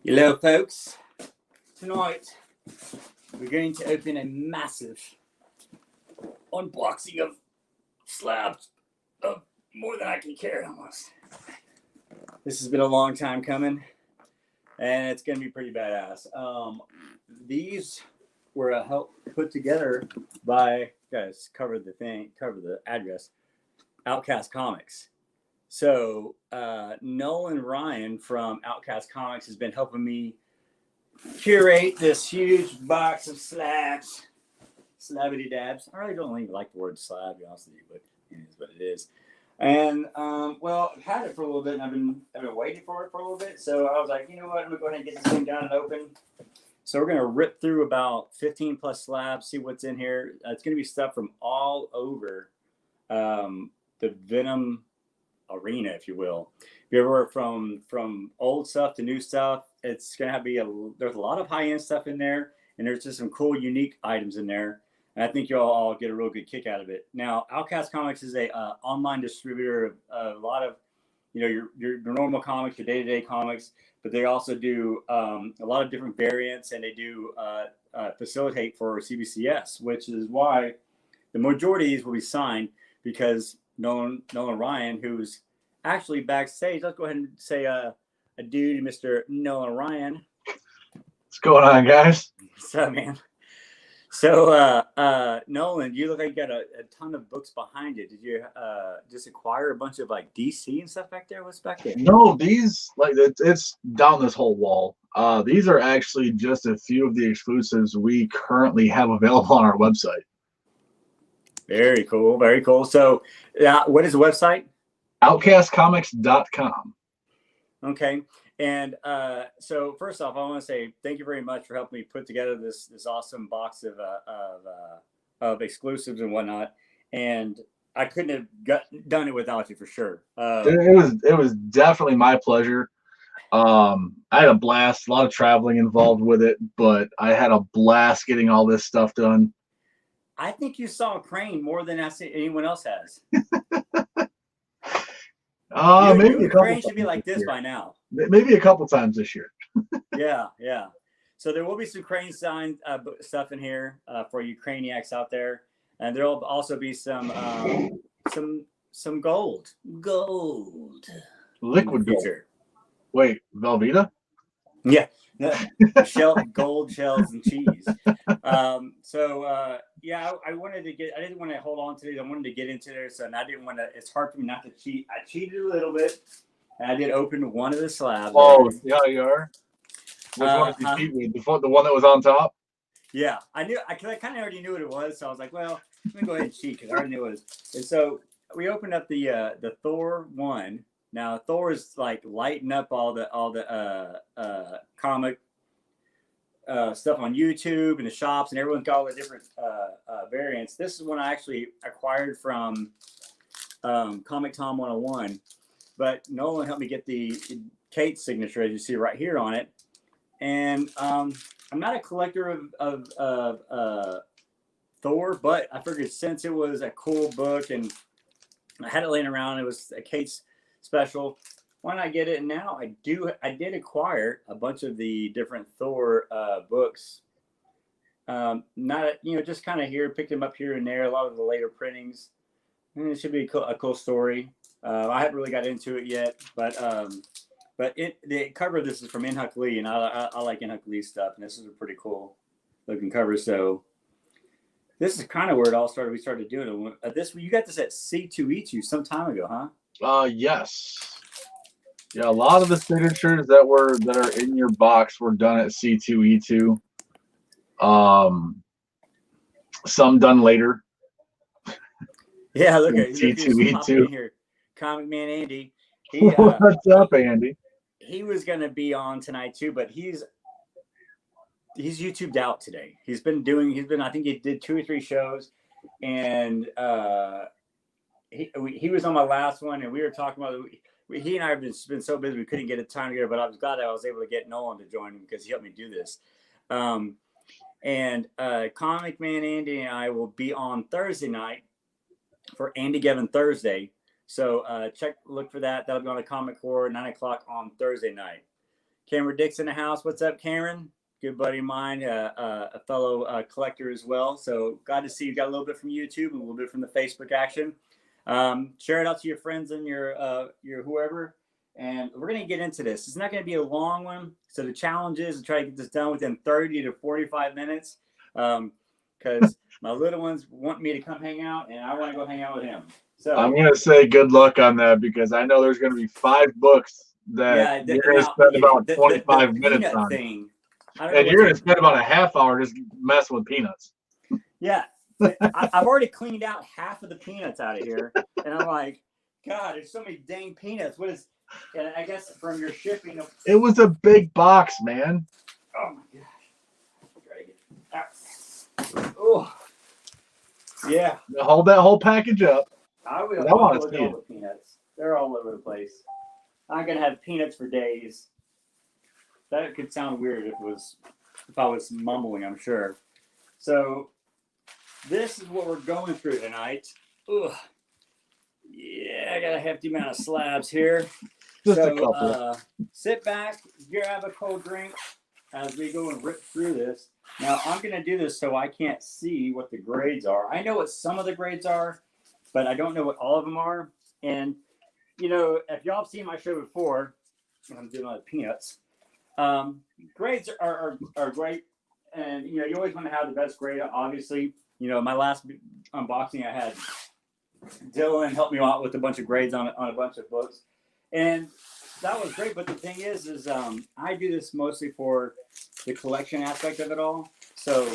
Hello, folks. Tonight, we're going to open a massive unboxing of slabs of more than I can carry almost. This has been a long time coming, and it's going to be pretty badass. These were put together by, guys, cover the address, Outcast Comics. So Nolan Ryan from Outcast Comics has been helping me curate this huge box of slabs, slabbity dabs. I really don't even like the word slab, to be honest with you, but it is what it is. And well, I've had it for a little bit, and I've been waiting for it for a little bit. So I was like, you know what? I'm gonna go ahead and get this thing done and open. So we're gonna rip through about 15 plus slabs, see what's in here. It's gonna be stuff from all over the Venom arena, if you will. If you ever from old stuff to new stuff, it's gonna have there's a lot of high-end stuff in there, and there's just some cool, unique items in there. And I think you'll all get a real good kick out of it. Now, Outcast Comics is a online distributor of a lot of, your normal comics, your day-to-day comics, but they also do a lot of different variants, and they do facilitate for CBCS, which is why the majority of these will be signed, because Nolan Ryan, who's actually backstage. Let's go ahead and say a dude to Mr. Nolan Ryan. What's going on, guys? What's up, man? So, Nolan, you look like you got a ton of books behind you. Did you just acquire a bunch of like DC and stuff back there? What's back there? No, these it's down this whole wall. These are actually just a few of the exclusives we currently have available on our website. Very cool, very cool. So, what is the website? Outcastcomics.com. Okay. And so first off, I want to say thank you very much for helping me put together this awesome box of exclusives and whatnot. And I couldn't have done it without you for sure. It was definitely my pleasure. I had a blast, a lot of traveling involved with it, but I had a blast getting all this stuff done. I think you saw a crane more than anyone else has. Maybe a couple crane should be like this by now. Maybe a couple times this year. Yeah. So there will be some crane sign stuff in here for you craniacs out there, and there will also be some gold, liquid gold. Wait, Velveeta? Yeah, gold shells and cheese. Yeah, I didn't want to hold on to these. I wanted to get into this, and I didn't want to. It's hard for me not to cheat. I cheated a little bit, and I did open one of the slabs. Oh, yeah, you are. Which one did you cheat with? The one that was on top? Yeah, I knew. I kind of already knew what it was, so I was like, well, let me go ahead and cheat because I already knew what it was. And so we opened up the Thor one. Now Thor is like lighting up all the comic stuff on YouTube and the shops, and everyone's got all the different variants. This is one I actually acquired from Comic Tom 101, but Nolan helped me get the Kate's signature, as you see right here on it. And I'm not a collector of Thor, but I figured since it was a cool book and I had it laying around, it was a Kate's special, why not get it? And now I did acquire a bunch of the different Thor books. Just kind of here, picked them up here and there, a lot of the later printings. And it should be a cool story. I haven't really got into it yet, but the cover of this is from Inhuck Lee, and I like Inhuck Lee stuff, and this is a pretty cool looking cover. So this is kind of where it all started. We started doing it. You got this at C2E2 some time ago, huh? Yes. Yeah, a lot of the signatures that are in your box were done at C2E2. Some done later. Yeah, look at C2E2 here. Comic Man Andy. What's up, Andy? He was gonna be on tonight too, but he's YouTubed out today. I think he did 2 or 3 shows, and he was on my last one, and we were talking about he and I have been so busy we couldn't get a time together, but I was glad I was able to get Nolan to join him because he helped me do this. And Comic Man Andy and I will be on Thursday night for Andy Gavin Thursday. So look for that. That'll be on the Comic Core, 9 o'clock on Thursday night. Cameron Dick's in the house. What's up, Cameron? Good buddy of mine, a fellow collector as well. So glad to see you got a little bit from YouTube and a little bit from the Facebook action. Share it out to your friends and your whoever. And we're going to get into this. It's not going to be a long one. So the challenge is to try to get this done within 30 to 45 minutes. Because my little ones want me to come hang out, and I want to go hang out with him. So I'm going to say good luck on that, because I know there's going to be 5 books that you're going to spend about 25 minutes on. Thing, and you're going to spend about a half hour just messing with peanuts. Yeah. I've already cleaned out half of the peanuts out of here. And I'm like, God, there's so many dang peanuts. What is, and I guess from your shipping. It was a big box, man. Oh, my gosh. Oh, yeah. Hold that whole package up. I want to see all the peanuts. They're all over the place. I'm gonna have peanuts for days. That could sound weird if I was mumbling, I'm sure. So this is what we're going through tonight. Ugh. Yeah, I got a hefty amount of slabs here. Just a couple. Sit back, grab a cold drink as we go and rip through this. Now I'm gonna do this so I can't see what the grades are. I know what some of the grades are, but I don't know what all of them are. And you know, if y'all have seen my show before, I'm doing a lot of peanuts. Grades are great, and you know, you always want to have the best grade. Obviously, you know, my last unboxing, I had Dylan help me out with a bunch of grades on a bunch of books, and that was great. But the thing is I do this mostly for the collection aspect of it all. So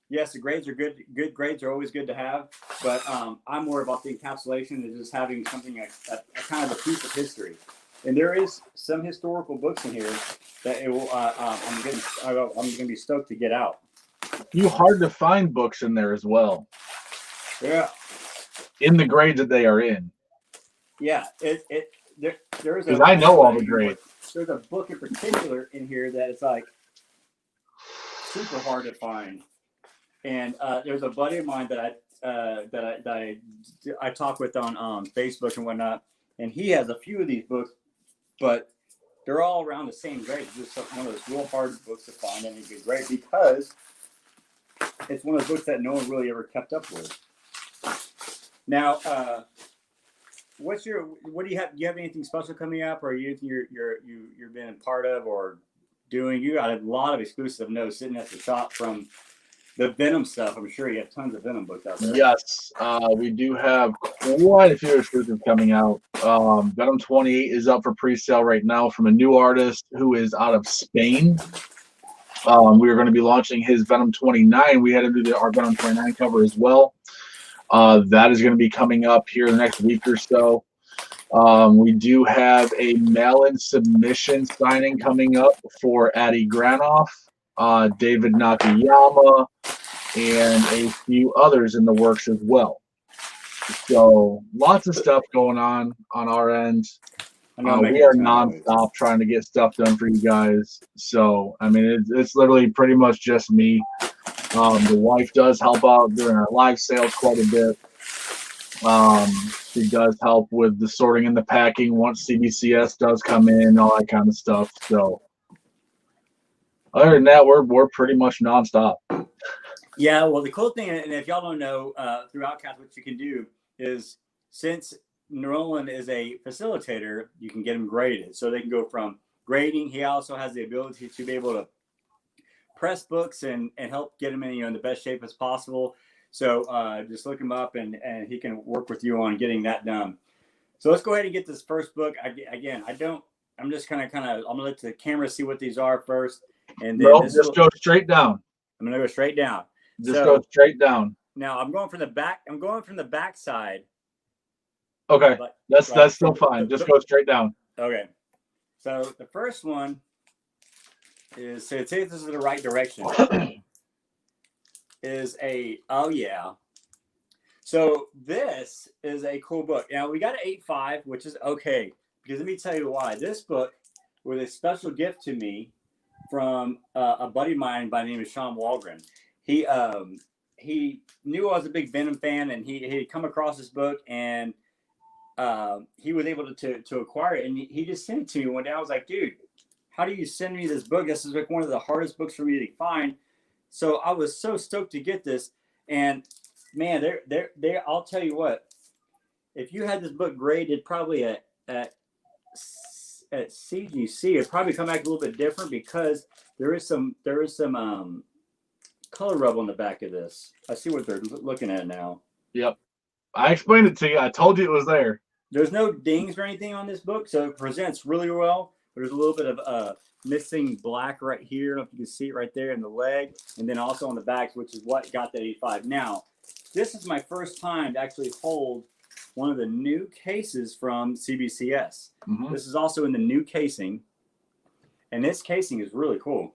yes, the grades are good. Good grades are always good to have, but I'm more about the encapsulation and just having something a kind of a piece of history. And there is some historical books in here that it will. I'm going to be stoked to get out. You hard to find books in there as well. Yeah. In the grades that they are in. Yeah. There is. Because I know all the grades. There's a book in particular in here that is like super hard to find. And there's a buddy of mine that I talk with on Facebook and whatnot, and he has a few of these books, but they're all around the same grade. It's just one of those real hard books to find any good grade because it's one of those books that no one really ever kept up with. Now, what do you have? Do you have anything special coming up, or anything you've been a part of or doing? You got a lot of exclusive notes sitting at the shop from the Venom stuff. I'm sure you have tons of Venom books out there. Yes, we do have quite a few exclusives coming out. Venom 28 is up for pre-sale right now from a new artist who is out of Spain. We are going to be launching his Venom 29. We had to do our Venom 29 cover as well. That is going to be coming up here in the next week or so. We do have a mail-in submission signing coming up for Adi Granoff, David Nakayama, and a few others in the works as well. So lots of stuff going on our end. We are nonstop trying to get stuff done for you guys. So I mean, it's literally pretty much just me. The wife does help out during our live sales quite a bit. She does help with the sorting and the packing once CBCS does come in, all that kind of stuff. So other than that, we're pretty much nonstop. Yeah, well, the cool thing, and if y'all don't know, through Outcast, what you can do is, since Nolan is a facilitator, you can get them graded. So they can go from grading. He also has the ability to be able to press books and help get them in the best shape as possible. So just look him up, and he can work with you on getting that done. So let's go ahead and get this first book. Again, I'm just kind of I'm gonna let the camera see what these are first, and then go straight down. I'm gonna go straight down. Go straight down. Now I'm going from the back. I'm going from the back side. Okay, that's still fine. Just go straight down. Okay. So the first one is, so this is the right direction. So this is a cool book. Now we got an 8.5, which is okay, because let me tell you why. This book was a special gift to me from a buddy of mine by the name of Sean Walgren. He knew I was a big Venom fan, and he had come across this book, and he was able to acquire it, and he just sent it to me one day. I was like, dude, how do you send me this book? This is like one of the hardest books for me to find. So I was so stoked to get this. And man, I'll tell you what, if you had this book graded probably at CGC, it'd probably come back a little bit different because there is some color rub on the back of this. I see what they're looking at now. Yep. I explained it to you. I told you it was there. There's no dings or anything on this book, so it presents really well. There's a little bit of missing black right here. I don't know if you can see it right there in the leg, and then also on the back, which is what got that 85. Now, this is my first time to actually hold one of the new cases from CBCS. Mm-hmm. This is also in the new casing, and this casing is really cool.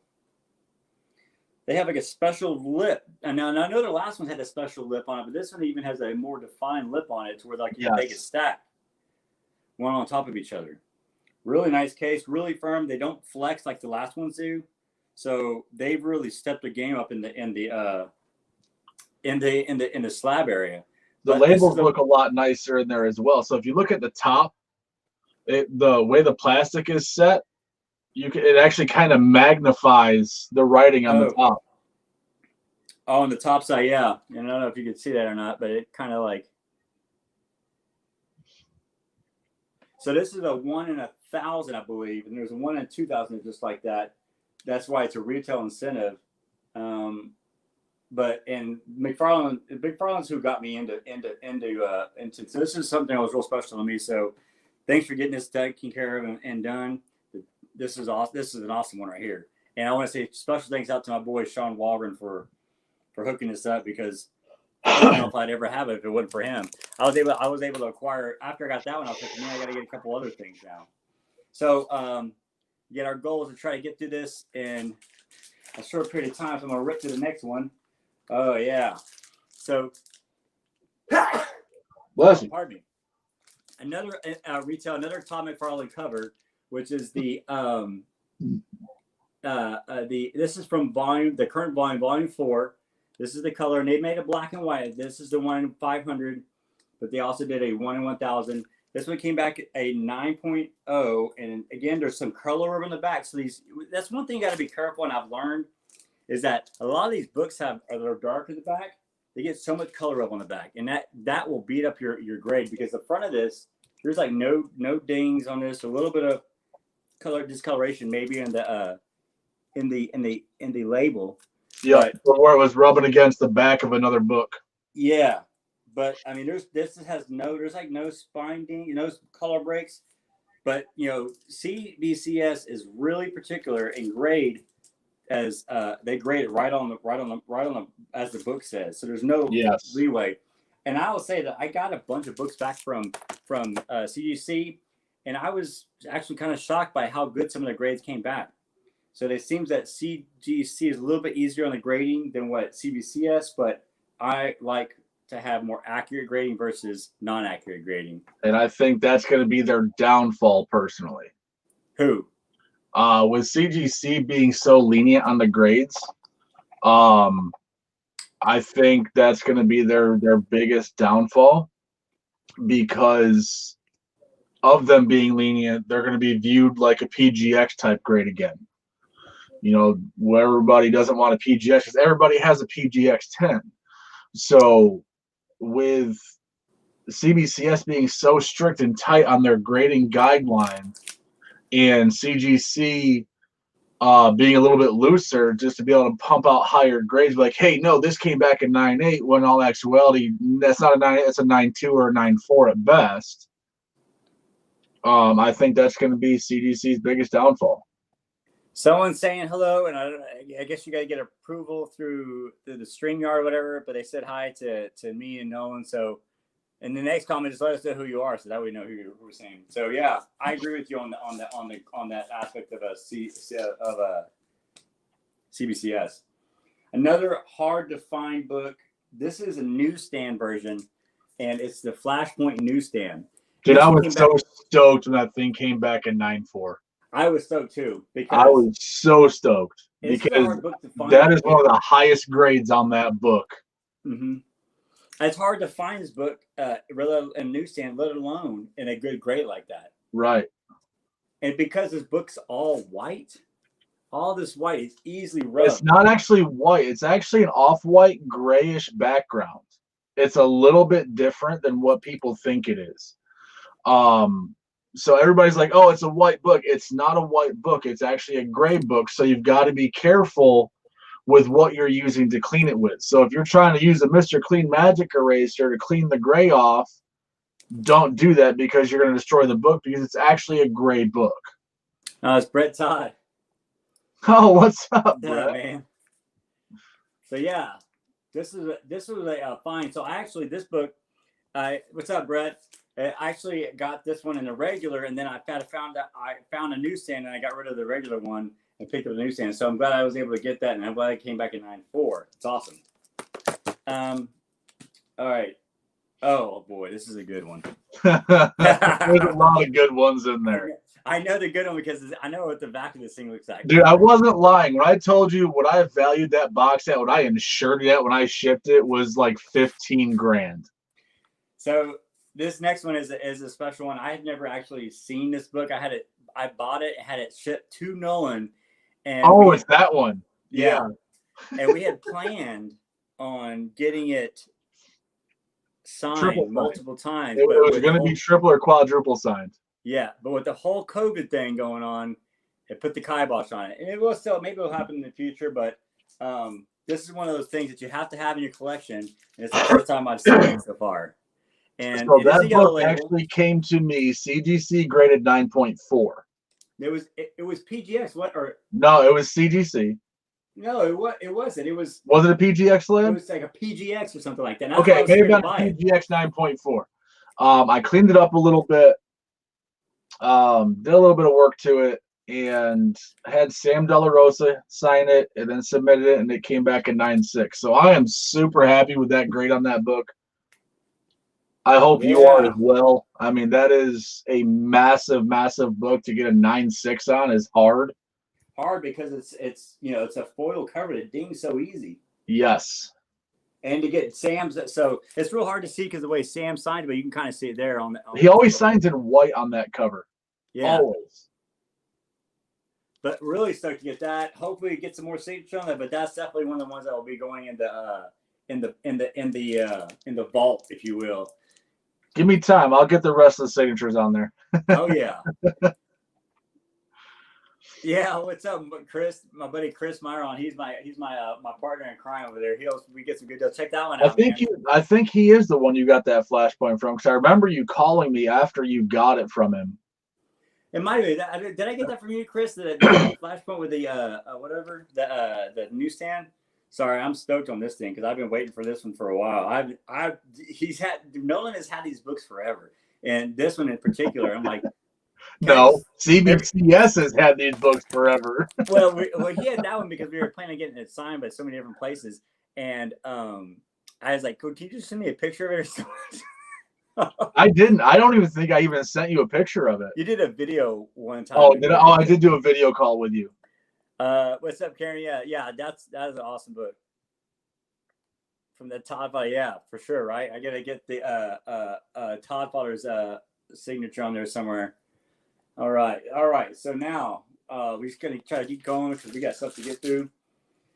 They have like a special lip, and I know the last one had a special lip on it, but this one even has a more defined lip on it to where like you can take a stack, one on top of each other. Really nice case, really firm. They don't flex like the last ones do, so they've really stepped the game up in the slab area. The labels look a lot nicer in there as well. So if you look at the top, the way the plastic is set, it actually kind of magnifies the writing on the top. Oh, on the top side, yeah. And I don't know if you can see that or not, but it kind of like. So this is a 1 in 1,000, I believe, and there's a 1 in 2,000 just like that. That's why it's a retail incentive. But and McFarlane's who got me into. So this is something that was real special to me. So thanks for getting this taken care of and done. This is awesome. This is an awesome one right here. And I want to say special thanks out to my boy Sean Walgren for hooking this up, because I don't know if I'd ever have it if it wasn't for him. I was able to acquire after I got that one. I was like, man, I got to get a couple other things now. So yet our goal is to try to get through this in a short period of time. So I'm gonna rip to the next one. Oh yeah. So bless you. Pardon me. Another another Todd McFarlane cover, which is the this is from the current volume 4. This is the color, and they made it black and white. This is the 1 in 500, but they also did a 1 in 1,000. This one came back a 9.0, and again, there's some color on the back. So that's one thing you got to be careful, and I've learned is that a lot of these books they're dark in the back. They get so much color up on the back, and that will beat up your grade, because the front of this, there's like no dings on this. A little bit of color discoloration maybe in the label. Yeah, where it was rubbing against the back of another book. Yeah, but I mean, there's like no spine ding, no color breaks. But CBCS is really particular in grade, as they grade it right on the as the book says. So there's no leeway. And I will say that I got a bunch of books back from CGC, and I was actually kind of shocked by how good some of the grades came back. So it seems that CGC is a little bit easier on the grading than what CBCS, but I like to have more accurate grading versus non-accurate grading. And I think that's going to be their downfall, personally. Who? With CGC being so lenient on the grades, I think that's going to be their biggest downfall, because of them being lenient, they're going to be viewed like a PGX type grade again. Where everybody doesn't want a PGX, because everybody has a PGX 10. So with CBCS being so strict and tight on their grading guideline, and CGC being a little bit looser just to be able to pump out higher grades, like, hey, no, this came back in 9.8, when in all actuality, that's not a 9, it's a 9.2 or a 9.4 at best. I think that's going to be CGC's biggest downfall. Someone's saying hello, and I guess you got to get approval through the StreamYard or whatever, but they said hi to me and Nolan. So in the next comment, just let us know who you are, so that we know who we're saying. So yeah, I agree with you on that aspect of a CBCS. Another hard to find book. This is a newsstand version, and it's the Flashpoint newsstand. Dude, I was so stoked when that thing came back in 9.4. I was stoked too, because I was so stoked because that is one of the highest grades on that book. Mm-hmm. It's hard to find this book in a newsstand, let alone in a good grade like that. Right. And because this book's all white, all this white is easily rubbed. It's not actually white. It's actually an off-white grayish background. It's a little bit different than what people think it is. So everybody's like, oh, it's a white book. It's not a white book. It's actually a gray book. So you've got to be careful with what you're using to clean it with. So if you're trying to use a Mr. Clean Magic Eraser to clean the gray off, don't do that because you're going to destroy the book because it's actually a gray book. It's Brett Todd. Oh, what's up, Brett? Man. So yeah, this was a fine. So this book, what's up, Brett? I actually got this one in the regular, and then I found a newsstand, and I got rid of the regular one and picked up the newsstand. So I'm glad I was able to get that, and I'm glad it came back in 9.4. It's awesome. All right. Oh boy, this is a good one. There's a lot of good ones in there. I know the good one because I know what the back of this thing looks like. Dude, I wasn't lying. When I told you what I valued that box at, what I insured it at when I shipped it was like 15 grand. So this next one is a special one. I had never actually seen this book. I bought it, had it shipped to Nolan. And it's that one. Yeah. And we had planned on getting it signed multiple times. It was going to be triple or quadruple signed. Yeah, but with the whole COVID thing going on, it put the kibosh on it. And it will still, maybe it'll happen in the future, but this is one of those things that you have to have in your collection. And it's the first time I've seen it so far. And so that book actually came to me CGC graded 9.4. It was PGX. No, it was CGC. No, it wasn't. Was it a PGX lab? It was like a PGX or something like that. Okay, maybe about PGX 9.4. I cleaned it up a little bit. Did a little bit of work to it, and had Sam De La Rosa sign it, and then submitted it, and it came back at 9.6. So I am super happy with that grade on that book. I hope you are as well. I mean, that is a massive, massive book to get a 9.6 on is hard. Hard because it's a foil cover. It dings so easy. Yes. And to get Sam's, so it's real hard to see because the way Sam signed it, but you can kind of see it there on the. He always signs in white on that cover. Yeah. Always. But really stoked to get that. Hopefully, get some more signature on that. But that's definitely one of the ones that will be going in the vault, if you will. Give me time. I'll get the rest of the signatures on there. Oh yeah. Yeah, what's up, Chris? My buddy Chris Myron. He's my partner in crime over there. We get some good deals. Check that one out. I think he is the one you got that flashpoint from because I remember you calling me after you got it from him. It might be. Did I get that from you, Chris? The flashpoint with the the newsstand. Sorry, I'm stoked on this thing because I've been waiting for this one for a while. Nolan has had these books forever, and this one in particular, I'm like. No, CBCS has had these books forever. well, he had that one because we were planning on getting it signed by so many different places, and I was like, "Can you just send me a picture of it?" I didn't. I don't even think I even sent you a picture of it. You did a video one time. Oh, did I? Oh, I did do a video call with you. What's up, Karen? Yeah, that is an awesome book. From the Todd Father, yeah, for sure, right? I gotta get the Todd Father's signature on there somewhere. All right. So now we're just gonna try to keep going because we got stuff to get through.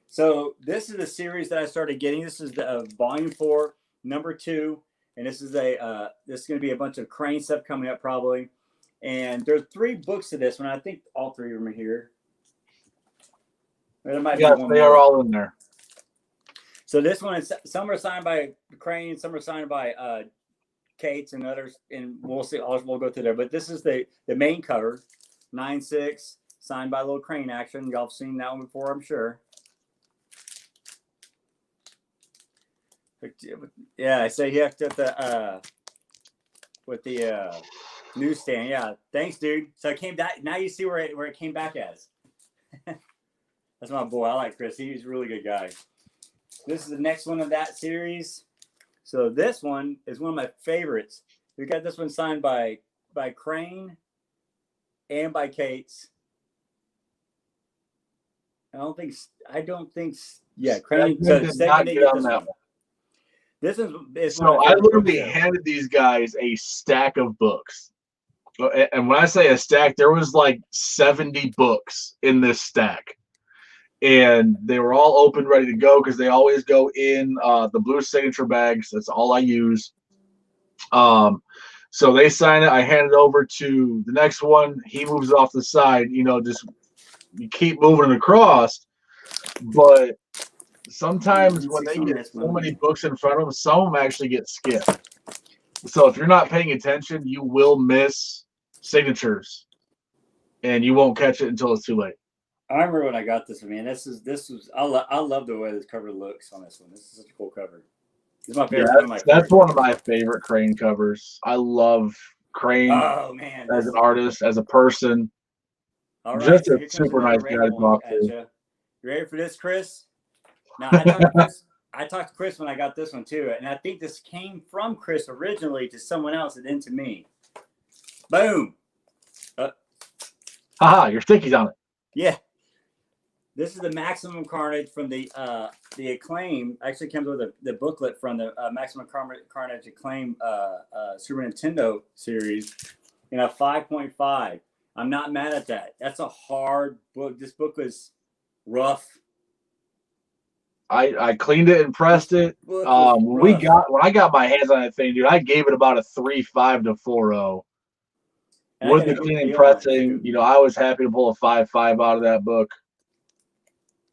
So this is a series that I started getting. This is the volume 4, number 2, and this is gonna be a bunch of Crane stuff coming up probably. And there's 3 books to this one. I think all 3 of them are here. There might be one they more. are all in there. So this one is some are signed by Crane, some are signed by Kate's and others, and we'll see. We'll go through there. But this is the main cover, 9.6, signed by Little Crane Action. Y'all have seen that one before, I'm sure. Yeah, so he hooked up with the newsstand. Yeah, thanks, dude. So it came back. Now you see where it came back as. That's my boy. I like Chris. He's a really good guy. This is the next one of that series. So this one is one of my favorites. We got this one signed by Crane and by Kate's. I don't think. Yeah, Crane. So did not get on that one. This is so I literally handed these guys a stack of books. And when I say a stack, there was like 70 books in this stack. And they were all open, ready to go, because they always go in the blue signature bags. That's all I use. So they sign it. I hand it over to the next one. He moves it off the side. Just you keep moving it across. But sometimes when they get so many books in front of them, some of them actually get skipped. So if you're not paying attention, you will miss signatures, and you won't catch it until it's too late. I remember when I got this one, man. This was I love the way this cover looks on this one. This is such a cool cover. This is my favorite. That's one of my favorite Crane covers. I love Crane as an artist, as a person. All right, just a super nice guy to talk to. You ready for this, Chris? Now I talked to Chris when I got this one too, and I think this came from Chris originally to someone else and then to me. Boom. Haha, your sticky's on it. Yeah. This is the Maximum Carnage from the Acclaim. Actually comes with the booklet from the Maximum Carnage Acclaim Super Nintendo series in a 5.5. I'm not mad at that. That's a hard book. This book was rough. I cleaned it and pressed it. When I got my hands on that thing, dude, I gave it about a 3.5 to 4.0. With the cleaning and pressing, I was happy to pull a 5.5 out of that book.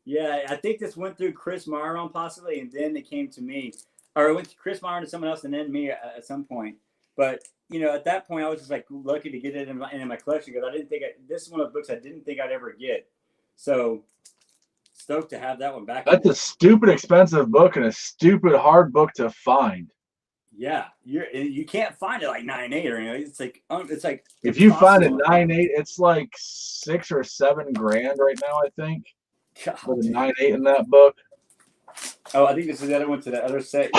Yeah, I think this went through Chris Myron possibly, and then it came to me. Or it went to Chris Myron to someone else and then me at some point. But, at that point, I was just like lucky to get it in my collection because I didn't think this is one of the books I didn't think I'd ever get. So stoked to have that one back. That's a stupid expensive book and a stupid hard book to find. Yeah, you can't find it like 9.8 or anything. It's like if you find it 9.8, it's like $6 or $7 grand right now, I think. God, for the 9.8 in that book. Oh, I think this is the other one to that other set.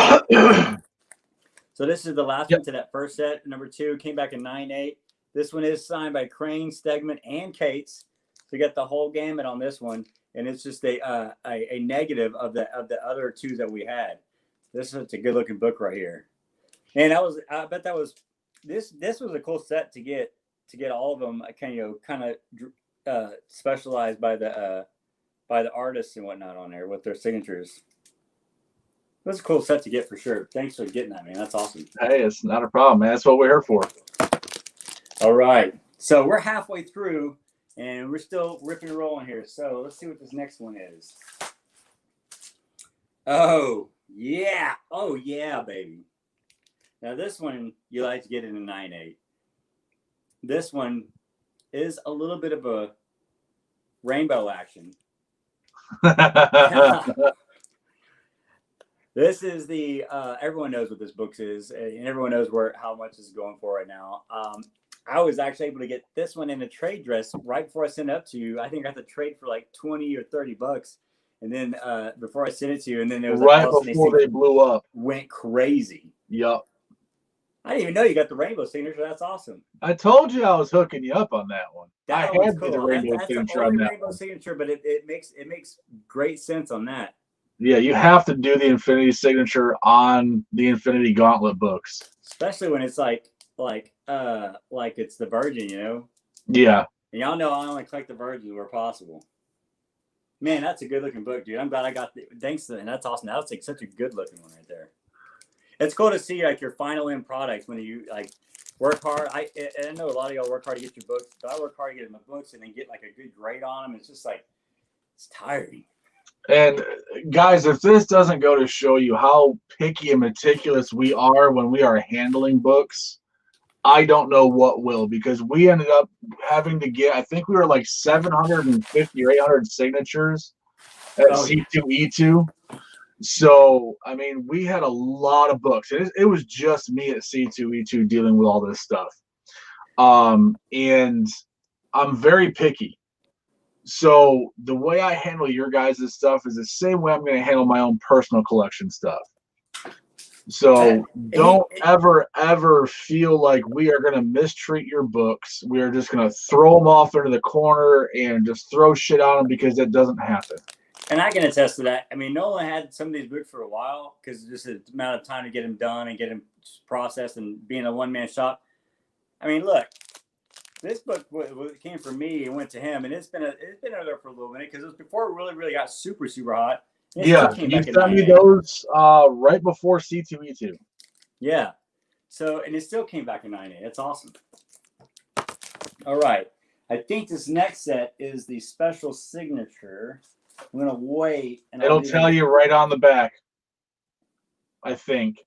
So this is the last one to that first set. Number 2 came back in 9.8. This one is signed by Crane, Stegman, and Cates. So you got the whole gamut on this one, and it's just a negative of the other 2 that we had. This is a good looking book right here, and I bet that was this was a cool set to get all of them kind of specialized by the artists and whatnot on there with their signatures. That's a cool set to get for sure. Thanks for getting that, man. That's awesome. Hey, it's not a problem, man. That's what we're here for. All right. So we're halfway through, and we're still ripping and rolling here. So let's see what this next one is. Oh, yeah. Oh, yeah, baby. Now, this one, you like to get in a 9.8. This one is a little bit of a rainbow action. This is the everyone knows what this book is, and everyone knows how much is going for right now. I was actually able to get this one in a trade dress right before I sent it up to you. I think I got the trade for like $20 or $30, and then before I sent it to you, and then it was right before they blew up, went crazy. Yep. I didn't even know you got the rainbow signature. That's awesome. I told you I was hooking you up on that one. I had cool. the rainbow signature on that rainbow signature, but it makes great sense on that. Yeah, you have to do the Infinity signature on the Infinity Gauntlet books, especially when it's like it's the Virgin, Yeah. And y'all know I only collect the Virgins where possible. Man, that's a good looking book, dude. I'm glad I got thanks, and that's awesome. That's like such a good looking one right there. It's cool to see like your final end product when you like work hard. I know a lot of y'all work hard to get your books, but I work hard to get my books and then get like a good grade on them. It's just like it's tiring. And guys, if this doesn't go to show you how picky and meticulous we are when we are handling books, I don't know what will, because we ended up having to get, I think we were like 750 or 800 signatures at C2E2. So, I mean, we had a lot of books. It was just me at C2E2 dealing with all this stuff. And I'm very picky. So the way I handle your guys' stuff is the same way I'm going to handle my own personal collection stuff. So don't ever feel like we are going to mistreat your books. We are just going to throw them off into the corner and just throw shit on them, because that doesn't happen. And I can attest to that. I mean, Nolan had some of these books for a while because just the amount of time to get them done and get them processed and being a one-man shop. I mean, look, this book came from me and went to him, and it's been out there for a little minute because it was before it really got super hot. And it still came you back in sent me 9.8. those right before C2E2. Yeah. So, and it still came back in 9.8. That's awesome. All right. I think this next set is the special signature. I'm gonna wait, and It'll tell you right on the back, I think.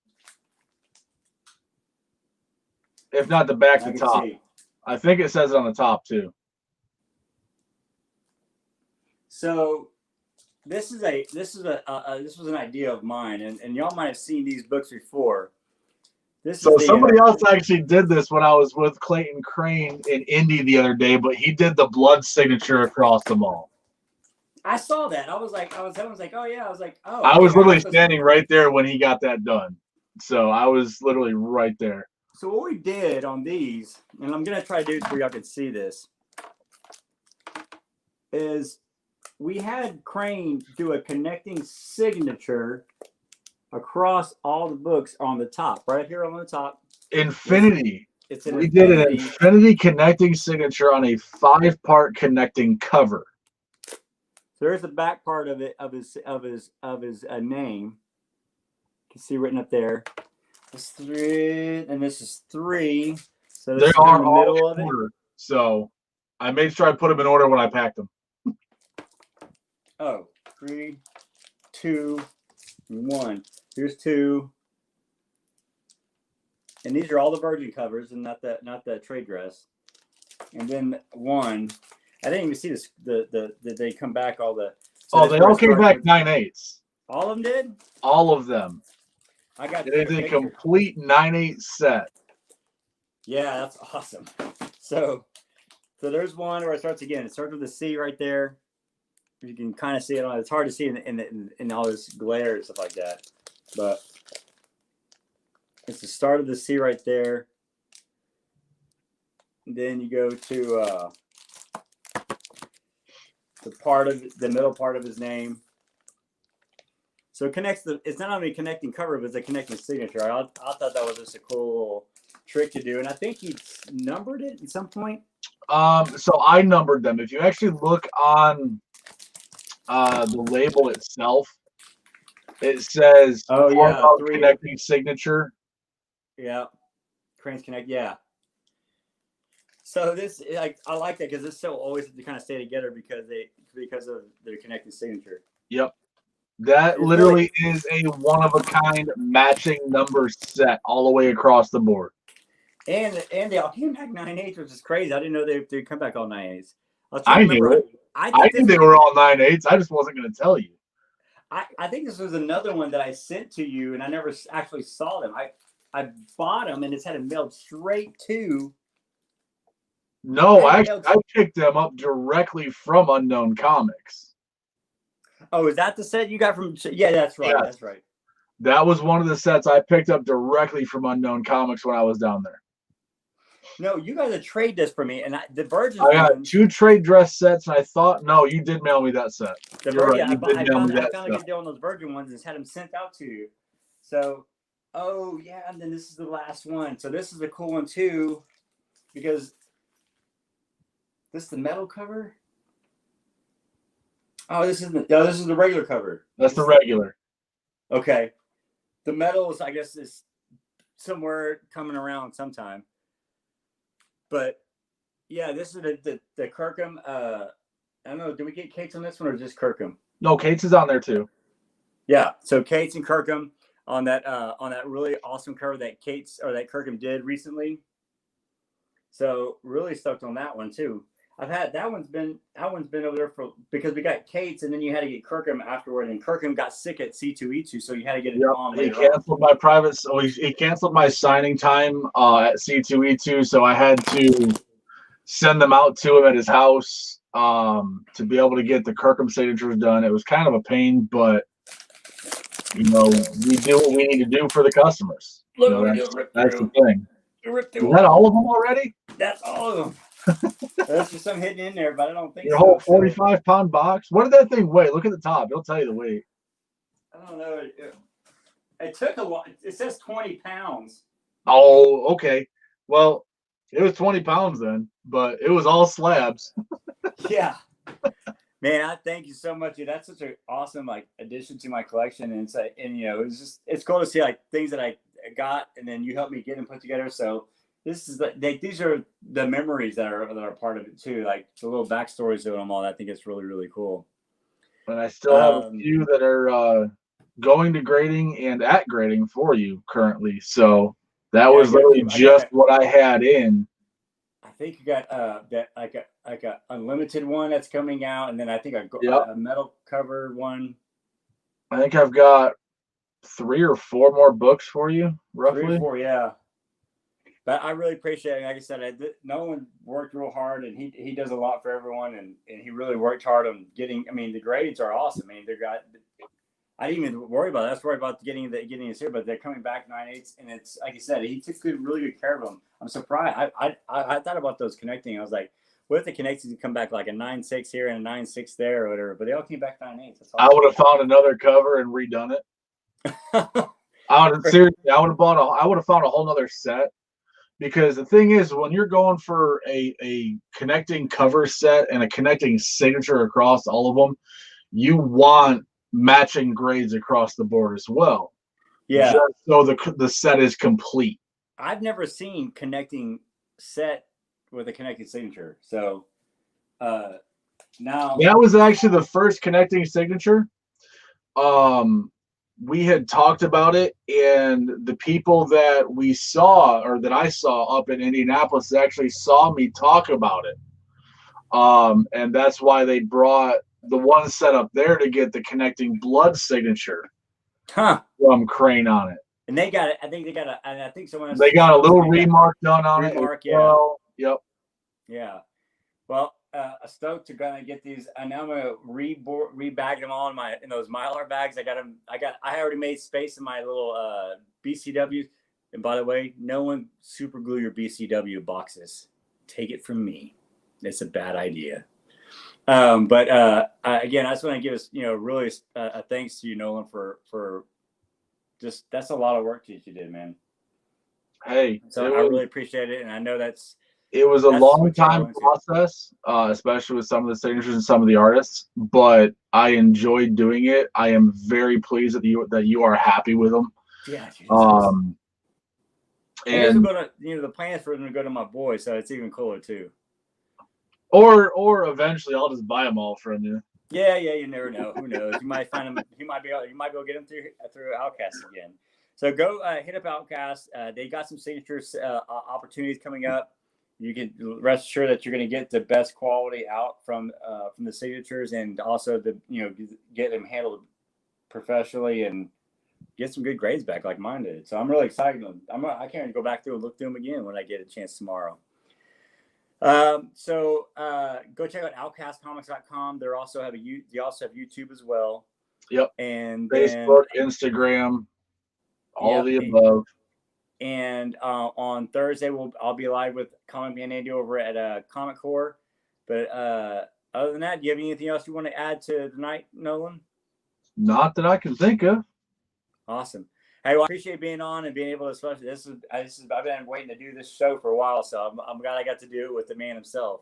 If not the back, the top. See. I think it says it on the top too. So this was an idea of mine, and y'all might have seen these books before. So somebody else actually did this when I was with Clayton Crane in Indy the other day, but he did the blood signature across them all. I saw that. I was like, oh yeah. I was like, oh. I was literally standing right there when he got that done. So I was literally right there. So what we did on these, and I'm gonna try to do it so y'all can see this, is we had Crane do a connecting signature across all the books on the top, right here on the top. Infinity. We did an infinity connecting signature on a 5-part connecting cover. So there's the back part of it of his name. You can see written up there. This 3, and this is 3. So this is in the middle of it. So I made sure I put them in order when I packed them. Oh, 3, 2, 1. Here's 2. And these are all the Virgin covers, and not the trade dress. And then 1. I didn't even see this. They come back all the. So they all came back 9/8. All of them did. All of them. I got it is a complete 9/8 set. Yeah, that's awesome. So there's one where it starts again. It starts with the C right there. You can kind of see it on. It's hard to see in all this glare and stuff like that, but it's the start of the C right there. And then you go to the middle part of his name. So it connects it's not only connecting cover, but it's a connecting signature. I thought that was just a cool little trick to do. And I think he numbered it at some point. So I numbered them. If you actually look on the label itself, it says, oh yeah, 3 connecting signature. Yeah. Cranes Connect, yeah. So this, I like that because it's so always to kind of stay together because of their connecting signature. Yep. That literally is a one-of-a-kind matching number set all the way across the board. And they all came back 9/8, which is crazy. I didn't know they'd come back all 9/8. I knew it. I knew they were all 9/8. I just wasn't going to tell you. I think this was another one that I sent to you, and I never actually saw them. I bought them, and it's had it mailed straight to. No, I picked them up directly from Unknown Comics. Oh, is that the set you got from? Yeah, that's right. Yes. That's right. That was one of the sets I picked up directly from Unknown Comics when I was down there. No, you got a trade this for me, and the Virgin. I got 2 trade dress sets, and I thought, no, you did mail me that set. Right. I found a good deal on those Virgin ones and just had them sent out to you. So, oh yeah, and then this is the last one. So this is a cool one too, because this is the metal cover. Oh, this is the regular cover. That's the regular. Okay. The metal is, I guess, is somewhere coming around sometime. But yeah, this is the Kirkham. I don't know. Did we get Kate's on this one or just Kirkham? No, Kate's is on there too. Yeah. So Kate's and Kirkham on that really awesome cover that Kirkham did recently. So really stoked on that one too. I've had that one's been over there because we got Kate's and then you had to get Kirkham afterward, and Kirkham got sick at C2E2, so you had to get it on. He canceled my private. So he canceled my signing time at C2E2, so I had to send them out to him at his house to be able to get the Kirkham signatures done. It was kind of a pain, but we do what we need to do for the customers. That's the thing. Is that all of them already? That's all of them. There's just some hidden in there, but I don't think your whole 45-pound box. What did that thing weigh? Look at the top. It'll tell you the weight. I don't know. It took a lot. It says 20 pounds. Oh, okay. Well, It was 20 pounds then, but it was all slabs. Yeah. Man, I thank you so much, dude. That's such an awesome like addition to my collection, and it's like, and you know, it's cool to see like things that I got, and then you helped me get and put together. So this is like these are the memories that are part of it too, like the little backstories to them all. I think it's really cool. And I still have a few that are going to grading and at grading for you currently. So that was literally just what I had in. I think you got that like a unlimited one that's coming out, and then I think a metal cover one. I think I've got 3 or 4 more books for you, roughly. 3 or 4, yeah. But I really appreciate it. Like I said, Nolan worked real hard, and he does a lot for everyone, and he really worked hard on getting. I mean, the grades are awesome. I mean, I didn't even worry about that. I was worried about getting this here, but they're coming back 9/8, and it's like you said, he took really good care of them. I'm surprised. I thought about those connecting. I was like, what if the connections come back like a 9/6 here and a 9/6 there or whatever? But they all came back 9/8. Awesome. I would have found another cover and redone it. I would have found a whole nother set, because the thing is, when you're going for a connecting cover set and a connecting signature across all of them, you want matching grades across the board as well. Yeah. Just so the set is complete. I've never seen connecting set with a connecting signature. So now that was actually the first connecting signature. We had talked about it, and the people that we saw, or that I saw up in Indianapolis, actually saw me talk about it. And that's why they brought the one set up there to get the connecting blood signature from Crane on it. And they got it. I think they got I think someone else. They got a little remark done on it. Yeah. Well. Yep. Yeah. Well, stoked to gonna get these. And now I'm gonna rebag them all in those Mylar bags. I already made space in my little BCW. And by the way, no one super glue your BCW boxes. Take it from me. It's a bad idea. But again, I just want to give us, really a thanks to you, Nolan, for just, that's a lot of work that you did, man. Hey, so I really appreciate it, and I know it was a long time process, especially with some of the signatures and some of the artists, but I enjoyed doing it. I am very pleased that you are happy with them. Yeah. And go to, the plan is for them to go to my boy, so it's even cooler too. Or eventually I'll just buy them all from you. Yeah, you never know. Who knows? You might find them. You might be able to get them through Outcast again. So go hit up Outcast. They got some signatures opportunities coming up. You can rest assured that you're going to get the best quality out from the signatures, and also get them handled professionally and get some good grades back like mine did. So I'm really excited. I can't go back through and look through them again when I get a chance tomorrow. So go check out outcastcomics.com. They also have YouTube as well. Yep. And Facebook, Instagram, all the above. And on Thursday I'll be live with Comic Man Andy over at Comic Core. But other than that, do you have anything else you want to add to tonight, Nolan? Not that I can think of. Awesome. Hey, well, I appreciate being on and being able to, especially I've been waiting to do this show for a while, so I'm glad I got to do it with the man himself.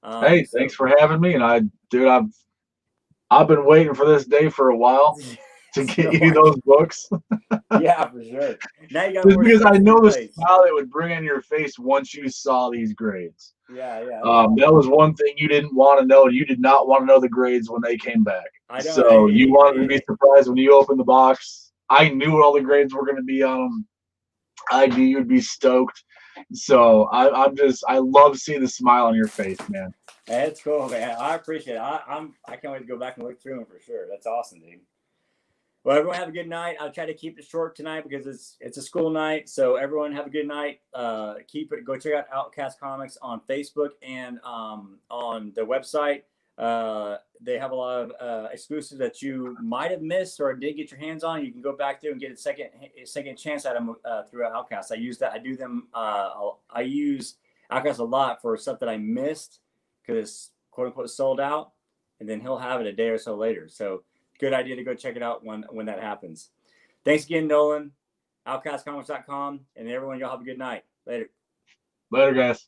Thanks for having me. And I've been waiting for this day for a while to get you those books. Yeah, for sure. Now you got just because I know the smile it would bring on your face once you saw these grades. Yeah. That was one thing you didn't want to know. You did not want to know the grades when they came back. So you wanted to be surprised when you opened the box. I knew all the grades were going to be on them. I knew you'd be stoked. So I love seeing the smile on your face, man. That's cool, man. I appreciate it. I can't wait to go back and look through them for sure. That's awesome, dude. Well, everyone have a good night. I'll try to keep it short tonight because it's a school night. So everyone have a good night. Go check out Outcast Comics on Facebook and on the website. They have a lot of exclusives that you might have missed or did get your hands on. You can go back there and get a second chance at them through Outcast. I use I use Outcast a lot for stuff that I missed because it's quote unquote sold out, and then he'll have it a day or so later. So good idea to go check it out when that happens. Thanks again, Nolan. Outcastcomics.com, and everyone, y'all have a good night. Later. Later, guys.